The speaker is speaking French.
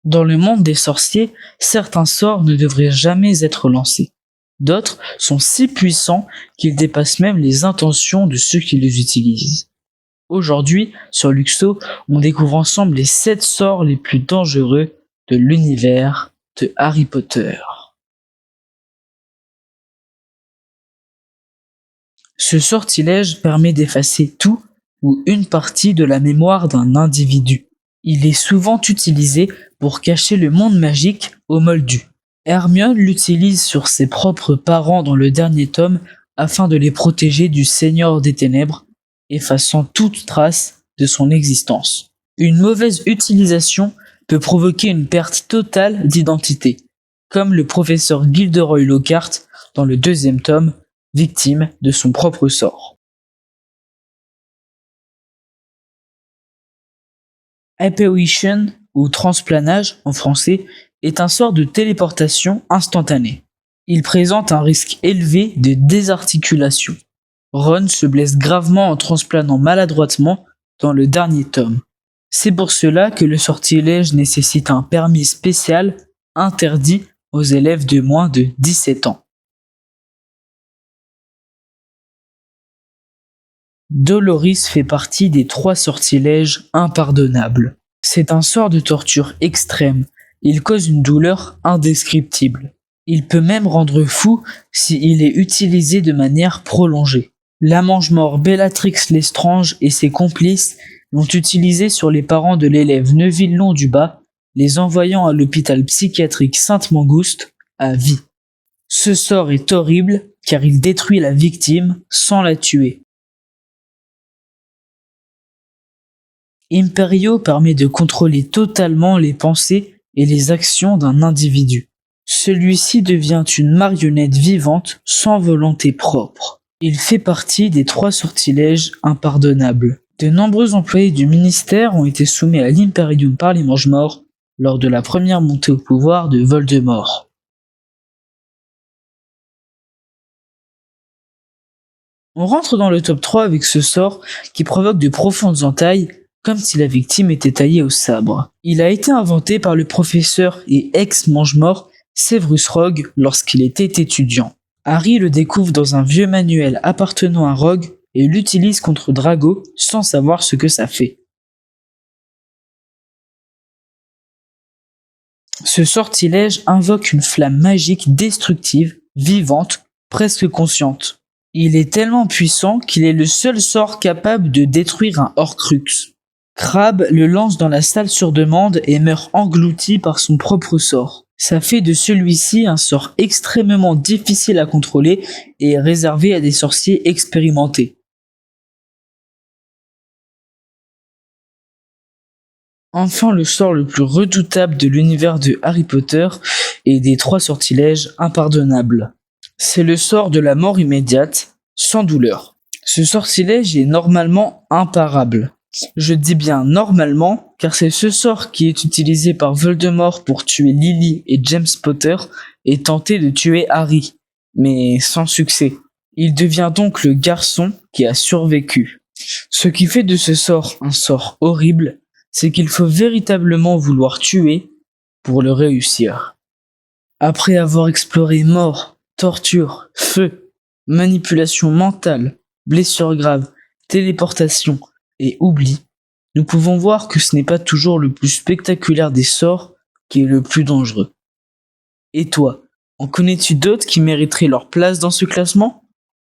Dans le monde des sorciers, certains sorts ne devraient jamais être lancés. D'autres sont si puissants qu'ils dépassent même les intentions de ceux qui les utilisent. Aujourd'hui, sur Luxo, on découvre ensemble les 7 sorts les plus dangereux de l'univers de Harry Potter. Ce sortilège permet d'effacer tout ou une partie de la mémoire d'un individu. Il est souvent utilisé pour cacher le monde magique aux Moldus. Hermione l'utilise sur ses propres parents dans le dernier tome afin de les protéger du Seigneur des Ténèbres, effaçant toute trace de son existence. Une mauvaise utilisation peut provoquer une perte totale d'identité, comme le professeur Gilderoy Lockhart dans le 2e tome, victime de son propre sort. Apparition, ou transplanage en français, est un sort de téléportation instantanée. Il présente un risque élevé de désarticulation. Ron se blesse gravement en transplanant maladroitement dans le dernier tome. C'est pour cela que le sortilège nécessite un permis spécial interdit aux élèves de moins de 17 ans. Doloris fait partie des 3 sortilèges impardonnables. C'est un sort de torture extrême. Il cause une douleur indescriptible. Il peut même rendre fou s'il est utilisé de manière prolongée. La mange-mort Bellatrix Lestrange et ses complices l'ont utilisé sur les parents de l'élève Neville Londubat, les envoyant à l'hôpital psychiatrique Sainte-Mangouste à vie. Ce sort est horrible car il détruit la victime sans la tuer. Imperio permet de contrôler totalement les pensées et les actions d'un individu. Celui-ci devient une marionnette vivante sans volonté propre. Il fait partie des 3 sortilèges impardonnables. De nombreux employés du ministère ont été soumis à l'Imperium par les Mange-Morts lors de la première montée au pouvoir de Voldemort. On rentre dans le top 3 avec ce sort qui provoque de profondes entailles, comme si la victime était taillée au sabre. Il a été inventé par le professeur et ex-mange-mort Severus Rogue lorsqu'il était étudiant. Harry le découvre dans un vieux manuel appartenant à Rogue et l'utilise contre Drago sans savoir ce que ça fait. Ce sortilège invoque une flamme magique destructive, vivante, presque consciente. Il est tellement puissant qu'il est le seul sort capable de détruire un Horcrux. Crabbe le lance dans la salle sur demande et meurt englouti par son propre sort. Ça fait de celui-ci un sort extrêmement difficile à contrôler et réservé à des sorciers expérimentés. Enfin, le sort le plus redoutable de l'univers de Harry Potter et des 3 sortilèges impardonnables. C'est le sort de la mort immédiate, sans douleur. Ce sortilège est normalement imparable. Je dis bien normalement, car c'est ce sort qui est utilisé par Voldemort pour tuer Lily et James Potter et tenter de tuer Harry, mais sans succès. Il devient donc le garçon qui a survécu. Ce qui fait de ce sort un sort horrible, c'est qu'il faut véritablement vouloir tuer pour le réussir. Après avoir exploré mort, torture, feu, manipulation mentale, blessure grave, téléportation et oubli, nous pouvons voir que ce n'est pas toujours le plus spectaculaire des sorts qui est le plus dangereux. Et toi, en connais-tu d'autres qui mériteraient leur place dans ce classement ?